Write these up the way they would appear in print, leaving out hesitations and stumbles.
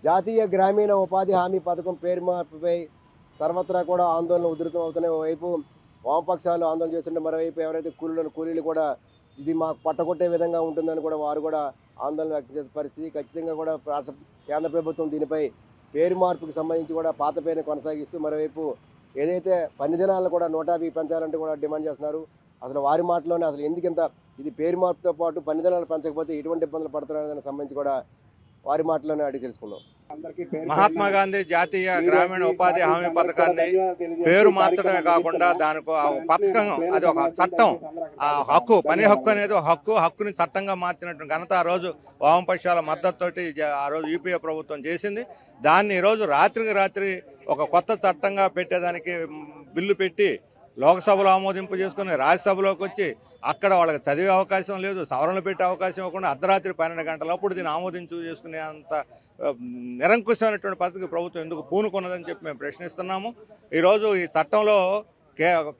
జాతీయ గ్రామీణ ఉపాధి హామీ పథకం పేరు మార్పుపై సర్వత్రా కూడా ఆందోళన ఉధృతం అవుతున్నాయి. ఓవైపు వామపక్షాలు ఆందోళన చేస్తుంటే మరోవైపు ఎవరైతే కూలీలు కూడా ఇది మాకు పట్టగొట్టే విధంగా ఉంటుందని కూడా వారు కూడా ఆందోళన వ్యక్తం చేసే పరిస్థితి. ఖచ్చితంగా కూడా కేంద్ర ప్రభుత్వం దీనిపై పేరు మార్పుకు సంబంధించి కూడా పాత పేరుని కొనసాగిస్తూ మరోవైపు ఏదైతే పని దినాలను కూడా 150 పెంచాలంటే కూడా డిమాండ్ చేస్తున్నారు. అసలు వారి మాటలోనే అసలు ఎందుకింత ఇది పేరు మార్పుతో పాటు పని దినాలు పెంచకపోతే ఎటువంటి ఇబ్బందులు పడుతున్నారనే దానికి సంబంధించి కూడా వారి మాటలోనే అడిగి తెలుసుకుందాం. మహాత్మా గాంధీ జాతీయ గ్రామీణ ఉపాధి హామీ పథకాన్ని పేరు మార్చడమే కాకుండా దానికి పథకం అది ఒక చట్టం, ఆ హక్కు, పని హక్కు అనేది హక్కుని చట్టంగా మార్చినట్టు ఘనత ఆ రోజు వామపక్షాల మద్దతుతోటి ఆ రోజు యూపీఏ ప్రభుత్వం చేసింది. దాన్ని ఈరోజు రాత్రికి రాత్రి ఒక కొత్త చట్టంగా పెట్టేదానికి బిల్లు పెట్టి లోక్సభలో ఆమోదింపు చేసుకుని రాజ్యసభలోకి వచ్చి అక్కడ వాళ్ళకి చదివే అవకాశం లేదు, సవరణలు పెట్టే అవకాశం ఇవ్వకుండా అర్ధరాత్రి 12 గంటలప్పుడు దీన్ని ఆమోదించు చేసుకునే అంత నిరంకుశమైనటువంటి పద్ధతికి ప్రభుత్వం ఎందుకు పూనుకున్నదని చెప్పి మేము ప్రశ్నిస్తున్నాము. ఈరోజు ఈ చట్టంలో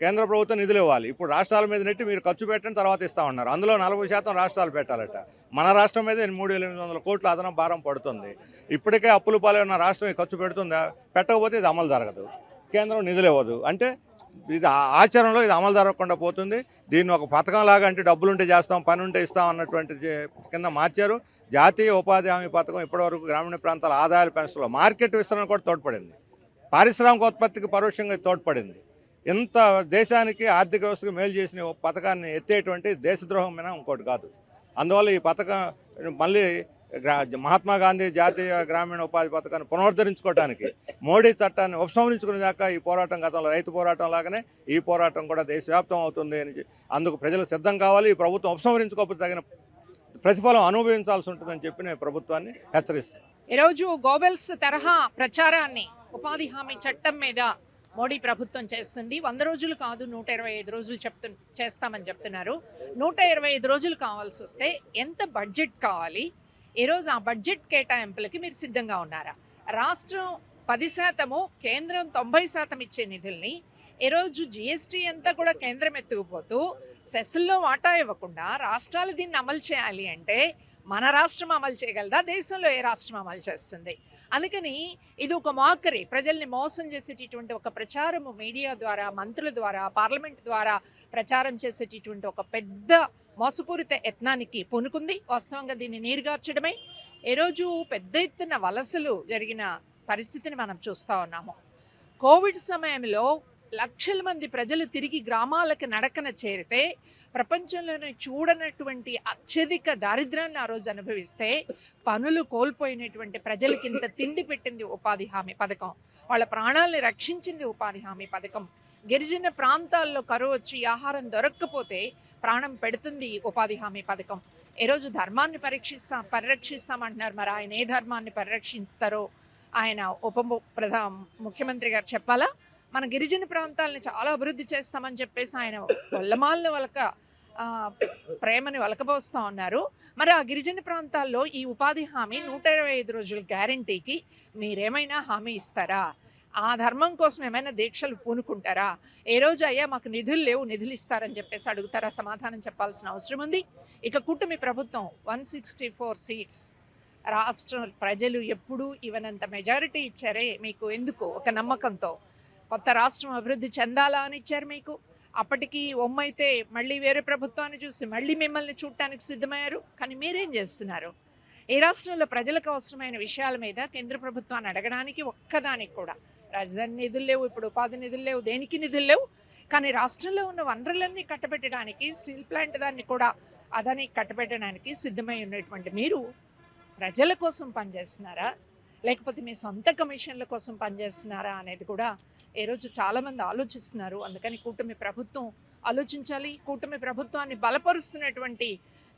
కేంద్ర ప్రభుత్వం నిధులు ఇవ్వాలి, ఇప్పుడు రాష్ట్రాల మీద నెట్టి మీరు ఖర్చు పెట్టండి తర్వాత ఇస్తామన్నారు. అందులో 40% రాష్ట్రాలు పెట్టాలట. మన రాష్ట్రం మీద 3,800 కోట్ల అదనం భారం పడుతుంది. ఇప్పటికే అప్పులు పాలైన రాష్ట్రం ఈ ఖర్చు పెడుతుందా? పెట్టకపోతే ఇది అమలు జరగదు, కేంద్రం నిధులు ఇవ్వదు. అంటే ఇది ఆచరణలో ఇది అమలు జరగకుండా పోతుంది. దీన్ని ఒక పథకం లాగా అంటే డబ్బులుంటే చేస్తాం, పని ఉంటే ఇస్తాం అన్నటువంటి కింద మార్చారు. జాతీయ ఉపాధి హామీ పథకం ఇప్పటివరకు గ్రామీణ ప్రాంతాల ఆదాయాల పెన్షన్లో మార్కెట్ విస్తరణ కూడా తోడ్పడింది, పారిశ్రామికోత్పత్తికి పరోక్షంగా తోడ్పడింది. ఇంత దేశానికి ఆర్థిక వ్యవస్థకు మేలు చేసిన పథకాన్ని ఎత్తేటువంటి దేశద్రోహం మీద ఇంకోటి కాదు. అందువల్ల ఈ పథకం మళ్ళీ మహాత్మా గాంధీ జాతీయ గ్రామీణ ఉపాధి పథకాన్ని పునరుద్ధరించుకోవడానికి మోడీ చట్టాన్ని ఉపసంహరించుకునే దాకా ఈ పోరాటం గతంలో రైతు పోరాటం లాగానే ఈ పోరాటం కూడా దేశవ్యాప్తం అవుతుంది అని అందుకు ప్రజలు సిద్ధం కావాలి. ఈ ప్రభుత్వం ఉపసంహరించుకోకపోతే తగిన ప్రతిఫలం అనుభవించాల్సి ఉంటుందని చెప్పి నేను ప్రభుత్వాన్ని హెచ్చరిస్తున్నాను. ఈరోజు గోబెల్స్ తరహా ప్రచారాన్ని ఉపాధి హామీ చట్టం మీద మోడీ ప్రభుత్వం చేస్తుంది. 100 రోజులు కాదు, 125 రోజులు చేస్తామని చెప్తున్నారు. 125 రోజులు కావాల్సి వస్తే ఎంత బడ్జెట్ కావాలి? ఈరోజు ఆ బడ్జెట్ కేటాయింపులకి మీరు సిద్ధంగా ఉన్నారా? రాష్ట్రం 10%, కేంద్రం 90% ఇచ్చే నిధుల్ని ఈరోజు జిఎస్టీ అంతా కూడా కేంద్రం ఎత్తుకుపోతూ సెస్సుల్లో వాటా ఇవ్వకుండా రాష్ట్రాలు దీన్ని అమలు చేయాలి అంటే మన రాష్ట్రం అమలు చేయగలదా? దేశంలో ఏ రాష్ట్రం అమలు చేస్తుంది? అందుకని ఇది ఒక మాకరీ, ప్రజల్ని మోసం చేసేటటువంటి ఒక ప్రచారము మీడియా ద్వారా, మంత్రుల ద్వారా, పార్లమెంట్ ద్వారా ప్రచారం చేసేటటువంటి ఒక పెద్ద మోసపూరిత యత్నానికి పూనుకుంది. వాస్తవంగా దీన్ని నీరుగార్చడమే. ఈరోజు పెద్ద ఎత్తున వలసలు జరిగిన పరిస్థితిని మనం చూస్తూ ఉన్నాము. కోవిడ్ సమయంలో లక్షల మంది ప్రజలు తిరిగి గ్రామాలకు నడకన చేరితే ప్రపంచంలోనే చూడనటువంటి అత్యధిక దారిద్ర్యాన్ని ఆ రోజు అనుభవిస్తే పనులు కోల్పోయినటువంటి ప్రజలకి ఇంత తిండి పెట్టింది ఉపాధి హామీ పథకం. వాళ్ళ ప్రాణాలని రక్షించింది ఉపాధి హామీ పథకం. గిరిజన ప్రాంతాల్లో కరువు వచ్చి ఆహారం దొరక్కపోతే ప్రాణం పెడుతుంది ఉపాధి హామీ పథకం. ఈరోజు ధర్మాన్ని పరిరక్షిస్తామంటున్నారు. మరి ఆయన ఏ ధర్మాన్ని పరిరక్షిస్తారో ఆయన ముఖ్యమంత్రి గారు చెప్పాలా? మన గిరిజన ప్రాంతాలని చాలా అభివృద్ధి చేస్తామని చెప్పేసి ఆయన వల్లమాలను ప్రేమని వలకబోస్తూ ఉన్నారు. మరి ఆ గిరిజన ప్రాంతాల్లో ఈ ఉపాధి హామీ 125 రోజుల గ్యారంటీకి మీరేమైనా హామీ ఇస్తారా? ఆ ధర్మం కోసం ఏమైనా దీక్షలు పూనుకుంటారా? ఏ రోజు అయ్యా మాకు నిధులు లేవు, నిధులు ఇస్తారని చెప్పేసి అడుగుతారా? సమాధానం చెప్పాల్సిన అవసరం ఉంది. ఇక కూటమి ప్రభుత్వం 164 సీట్స్, రాష్ట్ర ప్రజలు ఎప్పుడూ ఇవ్వనంత మెజారిటీ ఇచ్చారే మీకు. ఎందుకు? ఒక నమ్మకంతో కొత్త రాష్ట్రం అభివృద్ధి చెందాలా అని ఇచ్చారు మీకు. అప్పటికి ఒమ్మైతే మళ్ళీ వేరే ప్రభుత్వాన్ని చూసి మళ్ళీ మిమ్మల్ని చూడటానికి సిద్ధమయ్యారు. కానీ మీరేం చేస్తున్నారు? ఈ రాష్ట్రంలో ప్రజలకు అవసరమైన విషయాల మీద కేంద్ర ప్రభుత్వాన్ని అడగడానికి ఒక్కదానికి కూడా రాజధాని నిధులు లేవు, ఇప్పుడు ఉపాధి నిధులు లేవు, దేనికి నిధులు లేవు. కానీ రాష్ట్రంలో ఉన్న వనరులన్నీ కట్టబెట్టడానికి, స్టీల్ ప్లాంట్ దాన్ని కూడా అదానికి కట్టబెట్టడానికి సిద్ధమై ఉన్నటువంటి మీరు ప్రజల కోసం పనిచేస్తున్నారా, లేకపోతే మీ సొంత కమిషన్ల కోసం పనిచేస్తున్నారా అనేది కూడా ఈరోజు చాలామంది ఆలోచిస్తున్నారు. అందుకని కూటమి ప్రభుత్వం ఆలోచించాలి. కూటమి ప్రభుత్వాన్ని బలపరుస్తున్నటువంటి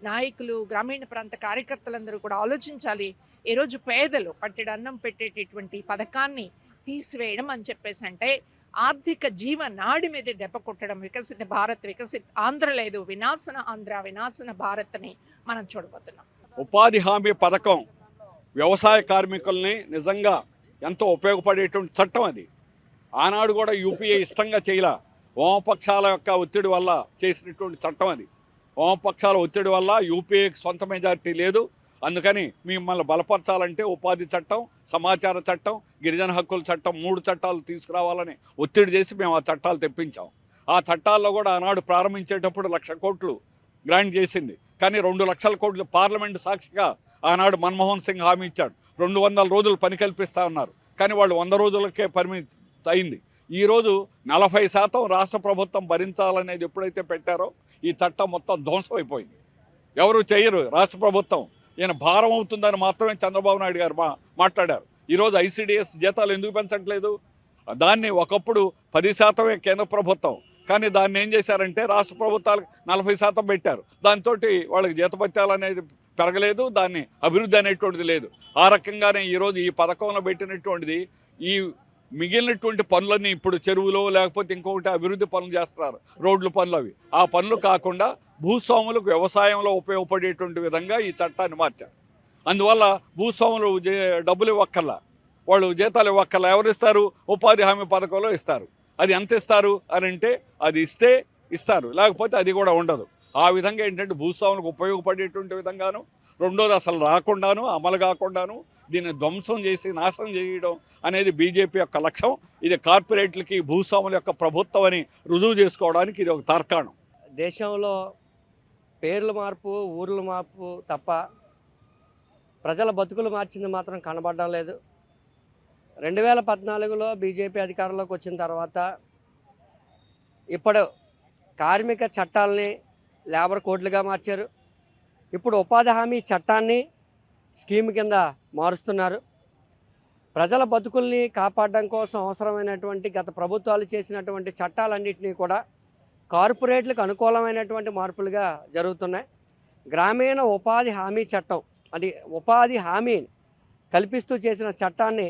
నాయకులు, గ్రామీణ ప్రాంత కార్యకర్తలందరూ కూడా ఆలోచించాలి. ఈరోజు పేదలు పట్టెడన్నం పెట్టేటటువంటి పథకాన్ని తీసివేయడం అని చెప్పేసి అంటే ఆర్థిక జీవనాడి మీద దెబ్బ కొట్టడం. వికసిత భారత్, వికసిత ఆంధ్ర లేదు, వినాశన ఆంధ్ర, వినాశన భారత్ని మనం చూడబోతున్నాం. ఉపాధి హామీ పథకం వ్యవసాయ కార్మికుల్ని నిజంగా ఎంతో ఉపయోగపడేటువంటి చట్టం. అది ఆనాడు కూడా యూపీఏ ఇష్టంగా చేయలే, వామపక్షాల యొక్క ఒత్తిడి వల్ల చేసినటువంటి చట్టం అది. వామపక్షాల ఒత్తిడి వల్ల యూపీఏకి సొంత మెజారిటీ లేదు. అందుకని మిమ్మల్ని బలపరచాలంటే ఉపాధి చట్టం, సమాచార చట్టం, గిరిజన హక్కుల చట్టం 3 చట్టాలు తీసుకురావాలని ఒత్తిడి చేసి మేము ఆ చట్టాలు తెప్పించాం. ఆ చట్టాల్లో కూడా ఆనాడు ప్రారంభించేటప్పుడు 1,00,000 కోట్లు గ్రాంట్ చేసింది. కానీ 2,00,000 కోట్లు పార్లమెంటు సాక్షిగా ఆనాడు మన్మోహన్ సింగ్ హామీ ఇచ్చాడు. 200 రోజులు పని కల్పిస్తా ఉన్నారు. కానీ వాళ్ళు 100 రోజులకే పరిమితి అయింది. ఈరోజు 40% రాష్ట్ర ప్రభుత్వం భరించాలనేది ఎప్పుడైతే పెట్టారో ఈ చట్టం మొత్తం ధ్వంసం అయిపోయింది. ఎవరు చేయరు రాష్ట్ర ప్రభుత్వం. ఈయన భారం అవుతుందని మాత్రమే చంద్రబాబు నాయుడు గారు మాట్లాడారు. ఈరోజు ఐసీడీఎస్ జీతాలు ఎందుకు పెంచట్లేదు? దాన్ని ఒకప్పుడు 10% కేంద్ర ప్రభుత్వం, కానీ దాన్ని ఏం చేశారంటే రాష్ట్ర ప్రభుత్వాలకు 40% పెట్టారు. దాంతో వాళ్ళకి జీతభత్యాలు అనేది పెరగలేదు, దాన్ని అభివృద్ధి అనేటువంటిది లేదు. ఆ రకంగానే ఈరోజు ఈ పథకంలో పెట్టినటువంటిది ఈ మిగిలినటువంటి పనులన్నీ ఇప్పుడు చెరువులో లేకపోతే ఇంకొకటి అభివృద్ధి పనులు చేస్తున్నారు, రోడ్ల పనులు. అవి ఆ పనులు కాకుండా భూస్వాములకు వ్యవసాయంలో ఉపయోగపడేటువంటి విధంగా ఈ చట్టాన్ని మార్చారు. అందువల్ల భూస్వాములు డబ్బులు ఇవ్వక్కర్లా, వాళ్ళు జీతాలు ఇవ్వక్కర్లా. ఎవరు ఇస్తారు? ఉపాధి హామీ పథకంలో ఇస్తారు. అది ఎంత ఇస్తారు అని అంటే అది ఇస్తే ఇస్తారు, లేకపోతే అది కూడా ఉండదు. ఆ విధంగా ఏంటంటే భూస్వాములకు ఉపయోగపడేటువంటి విధంగాను, రెండోది అసలు రాకుండాను, అమలు కాకుండాను దీన్ని ధ్వంసం చేసి నాశనం చేయడం అనేది బీజేపీ యొక్క లక్ష్యం. ఇది కార్పొరేట్లకి భూస్వాముల యొక్క ప్రభుత్వం అని రుజువు చేసుకోవడానికి ఇది ఒక తార్కాణం. దేశంలో పేర్ల మార్పు, ఊర్ల మార్పు తప్ప ప్రజల బతుకులు మార్చింది మాత్రం కనబడడం లేదు. 2014లో బీజేపీ అధికారంలోకి వచ్చిన తర్వాత ఇప్పుడు కార్మిక చట్టాలని లేబర్ కోడ్లుగా మార్చారు. ఇప్పుడు ఉపాధి హామీ చట్టాన్ని స్కీమ్ కింద మారుస్తున్నారు. ప్రజల బతుకుల్ని కాపాడడం కోసం అవసరమైనటువంటి గత ప్రభుత్వాలు చేసినటువంటి చట్టాలన్నింటినీ కూడా కార్పొరేట్లకు అనుకూలమైనటువంటి మార్పులుగా జరుగుతున్నాయి. గ్రామీణ ఉపాధి హామీ చట్టం, అది ఉపాధి హామీ కల్పిస్తూ చేసిన చట్టాన్ని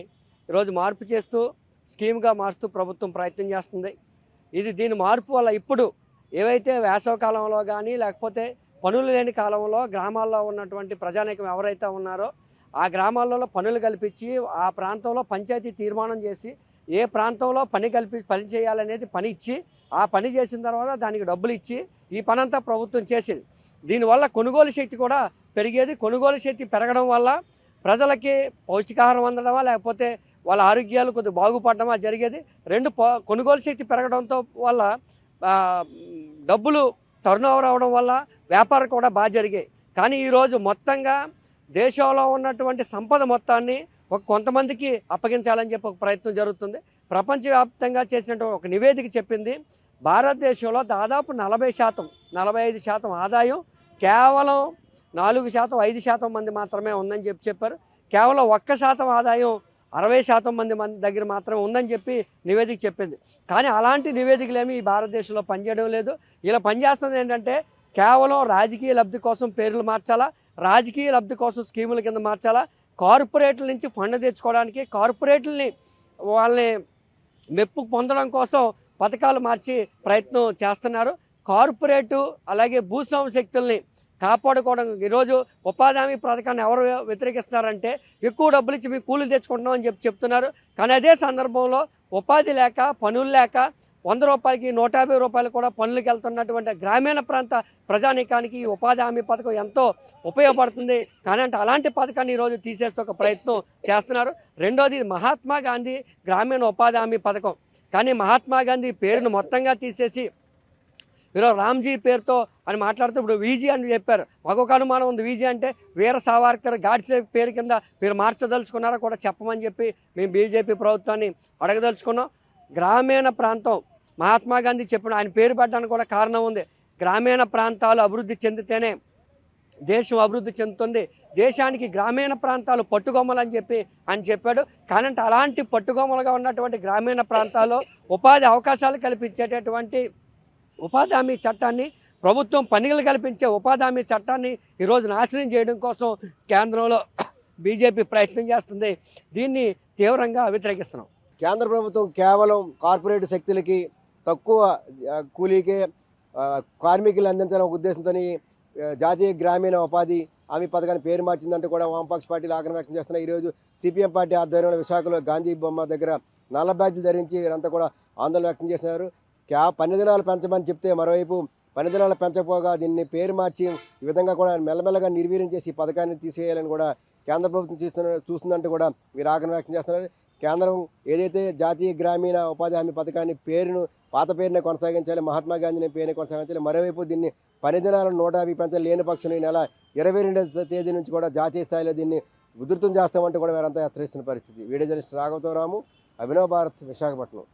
ఈరోజు మార్పు చేస్తూ స్కీమ్గా మారుస్తూ ప్రభుత్వం ప్రయత్నం చేస్తుంది. దీని మార్పు వల్ల ఇప్పుడు ఏవైతే వేసవి కాలంలో కానీ లేకపోతే పనులు లేని కాలంలో గ్రామాల్లో ఉన్నటువంటి ప్రజానీకం ఎవరైతే ఉన్నారో ఆ గ్రామాలలో పనులు కల్పించి ఆ ప్రాంతంలో పంచాయతీ తీర్మానం చేసి ఏ ప్రాంతంలో పని చేయాలనేది పని ఇచ్చి ఆ పని చేసిన తర్వాత దానికి డబ్బులు ఇచ్చి ఈ పనంతా ప్రభుత్వం చేసేది. దీనివల్ల కొనుగోలు శక్తి కూడా పెరిగేది. కొనుగోలు శక్తి పెరగడం వల్ల ప్రజలకి పౌష్టికాహారం అందడమా లేకపోతే వాళ్ళ ఆరోగ్యాలు కొద్దిగా బాగుపడడమా జరిగేది. కొనుగోలు శక్తి పెరగడంతో వల్ల డబ్బులు టర్న్ ఓవర్ అవడం వల్ల వ్యాపారం కూడా బాగా జరిగాయి. కానీ ఈరోజు మొత్తంగా దేశంలో ఉన్నటువంటి సంపద మొత్తాన్ని కొంతమందికి అప్పగించాలని చెప్పి ఒక ప్రయత్నం జరుగుతుంది. ప్రపంచవ్యాప్తంగా చేసినటువంటి ఒక నివేదిక చెప్పింది, భారతదేశంలో దాదాపు 45% ఆదాయం కేవలం 4%, 5% మంది మాత్రమే ఉందని చెప్పారు. కేవలం 1% ఆదాయం 60% మంది దగ్గర మాత్రమే ఉందని చెప్పి నివేదిక చెప్పింది. కానీ అలాంటి నివేదికలు ఏమి ఈ భారతదేశంలో పనిచేయడం లేదు. ఇలా పనిచేస్తుంది ఏంటంటే కేవలం రాజకీయ లబ్ధి కోసం పేర్లు మార్చాలా, రాజకీయ లబ్ధి కోసం స్కీముల కింద మార్చాలా, కార్పొరేట్ల నుంచి ఫండ్ తెచ్చుకోవడానికి కార్పొరేట్లని వాళ్ళని మెప్పు పొందడం కోసం పథకాలు మార్చి ప్రయత్నం చేస్తున్నారు. కార్పొరేటు అలాగే భూస్వామ్య శక్తుల్ని కాపాడుకోవడం. ఈరోజు ఉపాధి హామీ పథకాన్ని ఎవరు వ్యతిరేకిస్తున్నారంటే ఎక్కువ డబ్బులు ఇచ్చి మీకు కూలీలు తెచ్చుకుంటున్నాం అని చెప్తున్నారు. కానీ అదే సందర్భంలో ఉపాధి లేక పనులు లేక 100 రూపాయలకి 150 రూపాయలు కూడా పనులకు వెళ్తున్నటువంటి గ్రామీణ ప్రాంత ప్రజానీకానికి ఈ ఉపాధి హామీ పథకం ఎంతో ఉపయోగపడుతుంది. కానీ అలాంటి పథకాన్ని ఈరోజు తీసేస్తే ఒక ప్రయత్నం చేస్తున్నారు. రెండోది మహాత్మా గాంధీ గ్రామీణ ఉపాధి హామీ పథకం. కానీ మహాత్మా గాంధీ పేరును మొత్తంగా తీసేసి ఈరోజు రామ్జీ పేరుతో అని మాట్లాడుతూ ఇప్పుడు వీజీ అని చెప్పారు. మాకొక అనుమానం ఉంది, వీజీ అంటే వీర సావర్కర్ గాడ్సే పేరు కింద మీరు మార్చదలుచుకున్నారో కూడా చెప్పమని చెప్పి మేము బీజేపీ ప్రభుత్వాన్ని అడగదలుచుకున్నాం. గ్రామీణ ప్రాంతం మహాత్మా గాంధీ చెప్పిన ఆయన పేరు పెట్టడానికి కూడా కారణం ఉంది. గ్రామీణ ప్రాంతాలు అభివృద్ధి చెందితేనే దేశం అభివృద్ధి చెందుతుంది, దేశానికి గ్రామీణ ప్రాంతాలు పట్టుకొమ్మలని చెప్పి ఆయన చెప్పాడు. కానీ అలాంటి పట్టుకొమ్మలుగా ఉన్నటువంటి గ్రామీణ ప్రాంతాల్లో ఉపాధి అవకాశాలు కల్పించేటటువంటి ఉపాధి హామీ చట్టాన్ని, ప్రభుత్వం పనులు కల్పించే ఉపాధి హామీ చట్టాన్ని ఈరోజు నాశనం చేయడం కోసం కేంద్రంలో బీజేపీ ప్రయత్నం చేస్తుంది. దీన్ని తీవ్రంగా వ్యతిరేకిస్తున్నాం. కేంద్ర ప్రభుత్వం కేవలం కార్పొరేట్ శక్తులకి తక్కువ కూలీకే కార్మికులు అందించాలనే ఉద్దేశంతో జాతీయ గ్రామీణ ఉపాధి హామీ పథకాన్ని పేరు మార్చిందంటే కూడా వామపక్ష పార్టీలు ఆగ్రహం వ్యక్తం చేస్తున్నాయి. ఈరోజు సిపిఎం పార్టీ ఆధ్వర్యంలో విశాఖలో గాంధీ బొమ్మ దగ్గర నల్ల బ్యాడ్జీలు ధరించి వీరంతా కూడా ఆందోళన వ్యక్తం చేస్తున్నారు. 12 దినాలు పెంచమని చెప్తే మరోవైపు పని దినాలు పెంచకపోగా దీన్ని పేరు మార్చి ఈ విధంగా కూడా మెల్లమెల్లగా నిర్వీర్యం చేసి ఈ పథకాన్ని తీసేయాలని కూడా కేంద్ర ప్రభుత్వం చూస్తుందంటూ కూడా వీరు ఆగ్రహం వ్యక్తం చేస్తున్నారు. కేంద్రం ఏదైతే జాతీయ గ్రామీణ ఉపాధి హామీ పథకాన్ని పేరును పాత పేరునే కొనసాగించాలి, మహాత్మా గాంధీ పేరునే కొనసాగించాలి. మరోవైపు దీన్ని పని దినాలను 150 పెంచాలి. లేని పక్షం ఈ నెల 22వ తేదీ నుంచి కూడా జాతీయ స్థాయిలో దీన్ని ఉధృతం చేస్తామంటూ కూడా వీరంతా హెచ్చరిస్తున్న పరిస్థితి. వీడియో జర్నలిస్ట్ రాఘవతో రాము, అభినవ్ భారత్, విశాఖపట్నం.